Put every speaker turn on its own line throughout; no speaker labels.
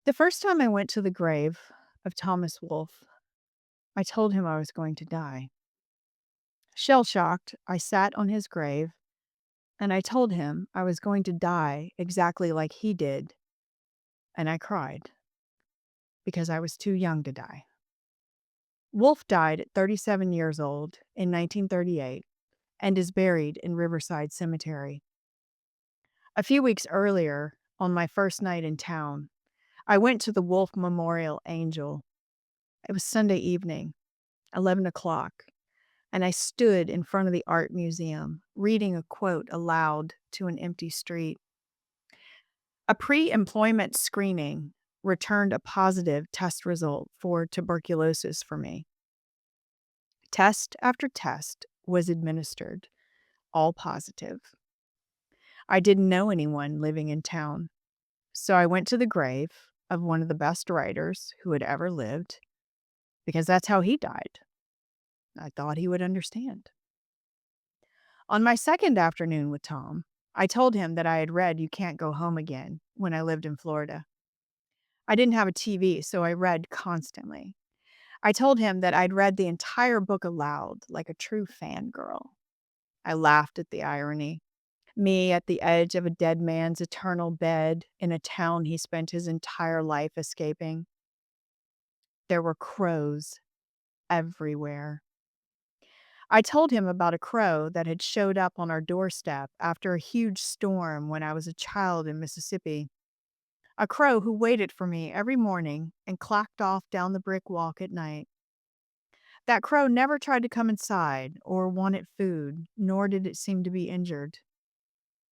The first time I went to the grave of Thomas Wolfe, I told him I was going to die. Shell shocked, I sat on his grave and I told him I was going to die exactly like he did, and I cried because I was too young to die. Wolfe died at 37 years old in 1938 and is buried in Riverside Cemetery. A few weeks earlier, on my first night in town, I went to the Wolfe Memorial Angel. It was Sunday evening, 11 o'clock. And I stood in front of the art museum, reading a quote aloud to an empty street. A pre employment screening returned a positive test result for tuberculosis for me. Test after test was administered, all positive. I didn't know anyone living in town, so I went to the grave of one of the best writers who had ever lived, because that's how he died. I thought he would understand. On my second afternoon with Tom, I told him that I had read You Can't Go Home Again when I lived in Florida. I didn't have a TV, so I read constantly. I told him that I'd read the entire book aloud like a true fangirl. I laughed at the irony. Me at the edge of a dead man's eternal bed in a town he spent his entire life escaping. There were crows everywhere. I told him about a crow that had showed up on our doorstep after a huge storm when I was a child in Mississippi. A crow who waited for me every morning and clocked off down the brick walk at night. That crow never tried to come inside or wanted food, nor did it seem to be injured.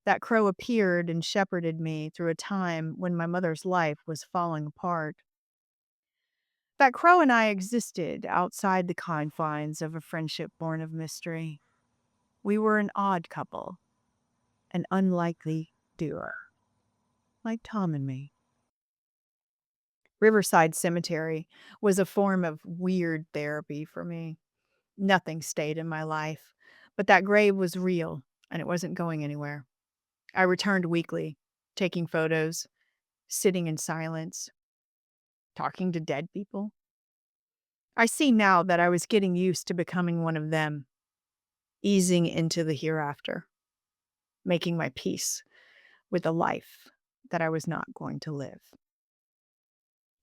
That crow appeared and shepherded me through a time when my mother's life was falling apart. That crow and I existed outside the confines of a friendship born of mystery. We were an odd couple, an unlikely duo, like Tom and me. Riverside Cemetery was a form of weird therapy for me. Nothing stayed in my life, but that grave was real and it wasn't going anywhere. I returned weekly, taking photos, sitting in silence, talking to dead people. I see now that I was getting used to becoming one of them, easing into the hereafter, making my peace with a life that I was not going to live.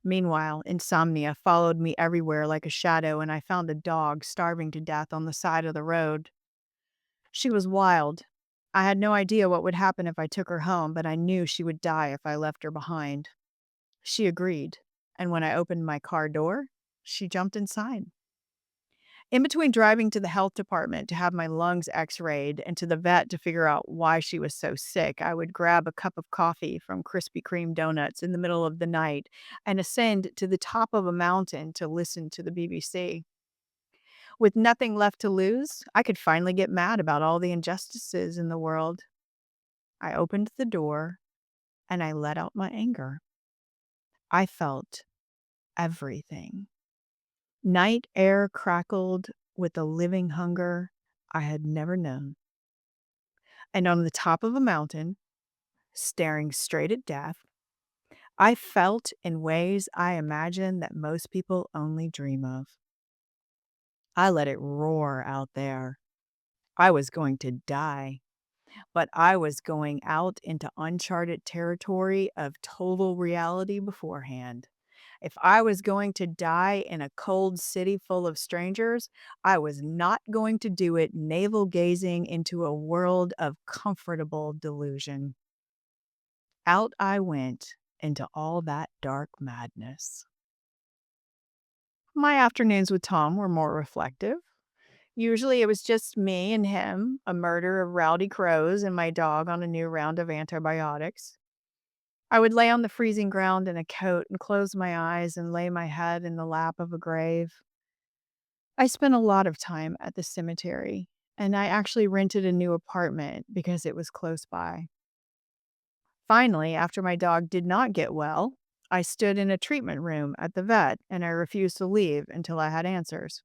Meanwhile, insomnia followed me everywhere like a shadow, and I found a dog starving to death on the side of the road. She was wild. I had no idea what would happen if I took her home, but I knew she would die if I left her behind. She agreed, and when I opened my car door, she jumped inside. In between driving to the health department to have my lungs x-rayed and to the vet to figure out why she was so sick, I would grab a cup of coffee from Krispy Kreme donuts in the middle of the night and ascend to the top of a mountain to listen to the BBC. With nothing left to lose, I could finally get mad about all the injustices in the world. I opened the door and I let out my anger. I felt everything. Night air crackled with a living hunger I had never known. And on the top of a mountain, staring straight at death, I felt in ways I imagine that most people only dream of. I let it roar out there. I was going to die, but I was going out into uncharted territory of total reality beforehand. If I was going to die in a cold city full of strangers, I was not going to do it navel gazing into a world of comfortable delusion. Out I went into all that dark madness. My afternoons with Tom were more reflective. Usually it was just me and him, a murder of rowdy crows, and my dog on a new round of antibiotics. I would lay on the freezing ground in a coat and close my eyes and lay my head in the lap of a grave. I spent a lot of time at the cemetery, and I actually rented a new apartment because it was close by. Finally, after my dog did not get well, I stood in a treatment room at the vet and I refused to leave until I had answers.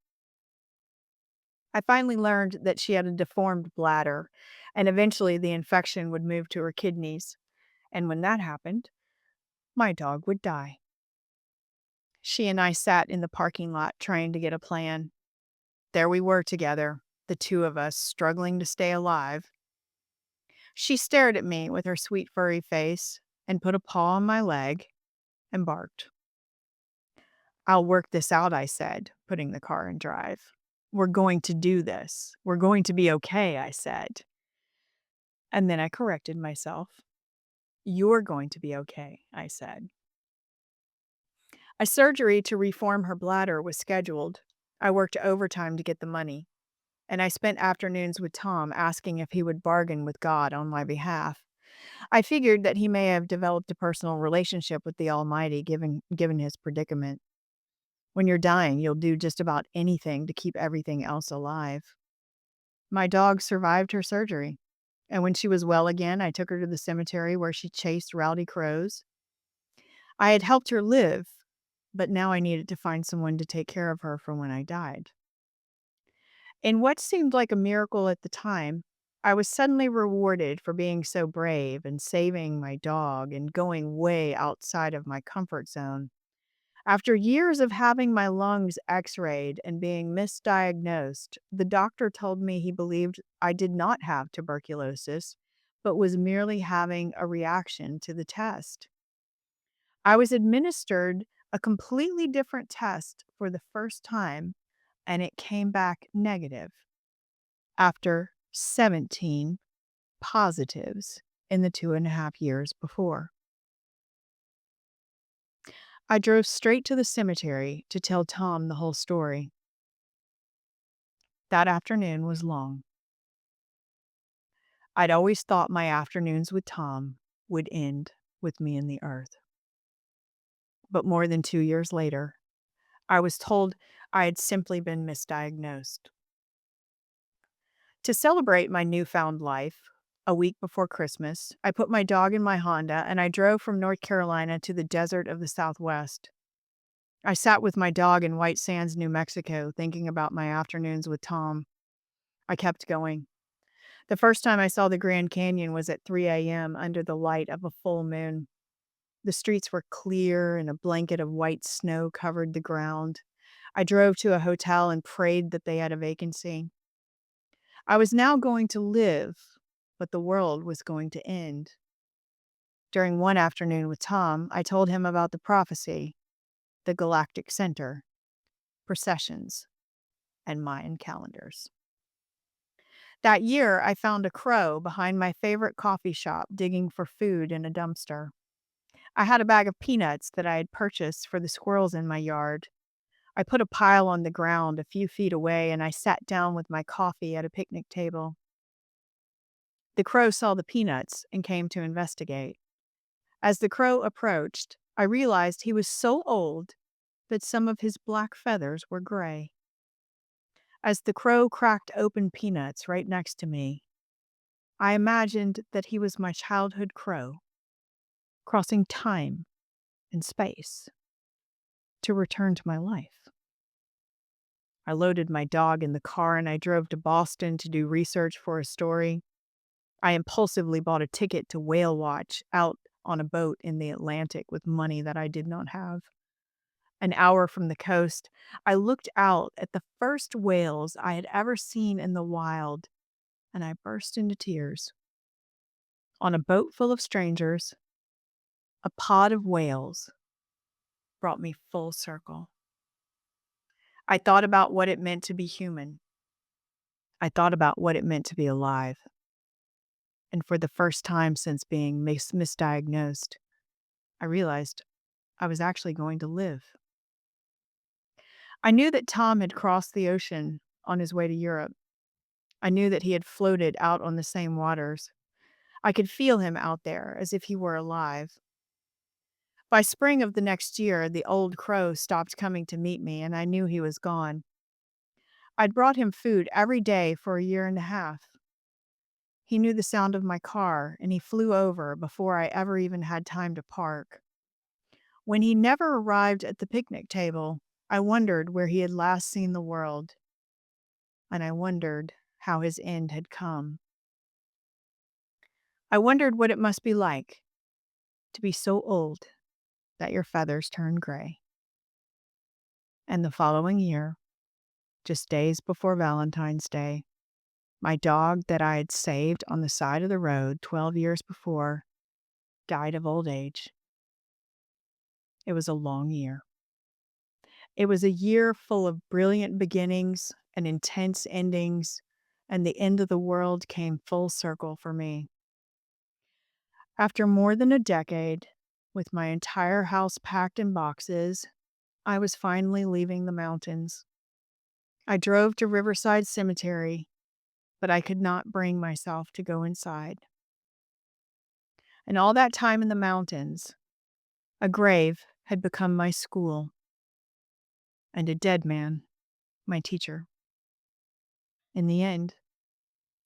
I finally learned that she had a deformed bladder, and eventually the infection would move to her kidneys. And when that happened, my dog would die. She and I sat in the parking lot trying to get a plan. There we were together, the two of us struggling to stay alive. She stared at me with her sweet furry face and put a paw on my leg and barked. "I'll work this out," I said, putting the car in drive. "We're going to do this. We're going to be okay," I said. And then I corrected myself. "You're going to be okay," I said. A surgery to reform her bladder was scheduled. I worked overtime to get the money, and I spent afternoons with Tom asking if he would bargain with God on my behalf. I figured that he may have developed a personal relationship with the Almighty given his predicament. When you're dying, you'll do just about anything to keep everything else alive. My dog survived her surgery, and when she was well again, I took her to the cemetery where she chased rowdy crows. I had helped her live, but now I needed to find someone to take care of her for when I died. In what seemed like a miracle at the time, I was suddenly rewarded for being so brave and saving my dog and going way outside of my comfort zone. After years of having my lungs x rayed and being misdiagnosed, the doctor told me he believed I did not have tuberculosis, but was merely having a reaction to the test. I was administered a completely different test for the first time, and it came back negative after 17 positives in the 2.5 years before. I drove straight to the cemetery to tell Tom the whole story. That afternoon was long. I'd always thought my afternoons with Tom would end with me in the earth. But more than 2 years later, I was told I had simply been misdiagnosed. To celebrate my newfound life, a week before Christmas, I put my dog in my Honda and I drove from North Carolina to the desert of the Southwest. I sat with my dog in White Sands, New Mexico, thinking about my afternoons with Tom. I kept going. The first time I saw the Grand Canyon was at 3 a.m. under the light of a full moon. The streets were clear and a blanket of white snow covered the ground. I drove to a hotel and prayed that they had a vacancy. I was now going to live, but the world was going to end. During one afternoon with Tom, I told him about the prophecy, the galactic center, processions, and Mayan calendars. That year, I found a crow behind my favorite coffee shop digging for food in a dumpster. I had a bag of peanuts that I had purchased for the squirrels in my yard. I put a pile on the ground a few feet away and I sat down with my coffee at a picnic table. The crow saw the peanuts and came to investigate. As the crow approached, I realized he was so old that some of his black feathers were gray. As the crow cracked open peanuts right next to me, I imagined that he was my childhood crow, crossing time and space to return to my life. I loaded my dog in the car and I drove to Boston to do research for a story. I impulsively bought a ticket to whale watch out on a boat in the Atlantic with money that I did not have. An hour from the coast, I looked out at the first whales I had ever seen in the wild, and I burst into tears. On a boat full of strangers, a pod of whales brought me full circle. I thought about what it meant to be human. I thought about what it meant to be alive. And for the first time since being misdiagnosed, I realized I was actually going to live. I knew that Tom had crossed the ocean on his way to Europe. I knew that he had floated out on the same waters. I could feel him out there as if he were alive. By spring of the next year, the old crow stopped coming to meet me, and I knew he was gone. I'd brought him food every day for a year and a half. He knew the sound of my car, and he flew over before I ever even had time to park. When he never arrived at the picnic table, I wondered where he had last seen the world, and I wondered how his end had come. I wondered what it must be like to be so old that your feathers turn gray. And the following year, just days before Valentine's Day, my dog that I had saved on the side of the road 12 years before died of old age. It was a long year. It was a year full of brilliant beginnings and intense endings, and the end of the world came full circle for me. After more than a decade, with my entire house packed in boxes, I was finally leaving the mountains. I drove to Riverside Cemetery, but I could not bring myself to go inside. And all that time in the mountains, a grave had become my school, and a dead man, my teacher. In the end,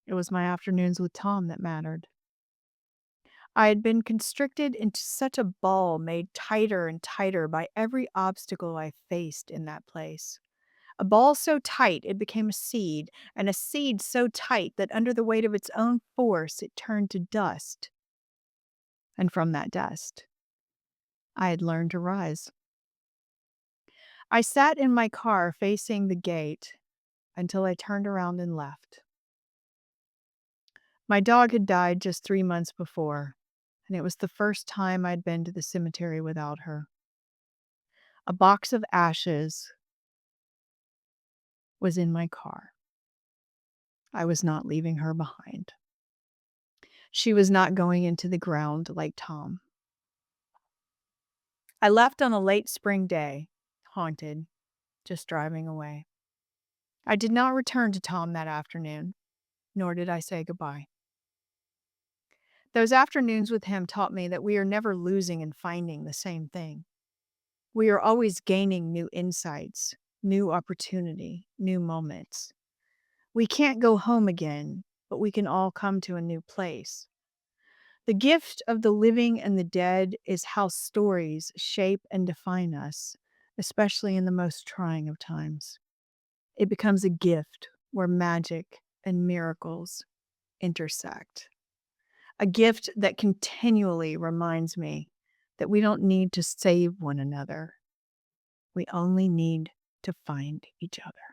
it was my afternoons with Tom that mattered. I had been constricted into such a ball made tighter and tighter by every obstacle I faced in that place. A ball so tight it became a seed, and a seed so tight that under the weight of its own force it turned to dust. And from that dust, I had learned to rise. I sat in my car facing the gate until I turned around and left. My dog had died just 3 months before, and it was the first time I'd been to the cemetery without her. A box of ashes was in my car. I was not leaving her behind. She was not going into the ground like Tom. I left on a late spring day, haunted, just driving away. I did not return to Tom that afternoon, nor did I say goodbye. Those afternoons with him taught me that we are never losing and finding the same thing. We are always gaining new insights, new opportunity, new moments. We can't go home again, but we can all come to a new place. The gift of the living and the dead is how stories shape and define us, especially in the most trying of times. It becomes a gift where magic and miracles intersect. A gift that continually reminds me that we don't need to save one another. We only need to find each other.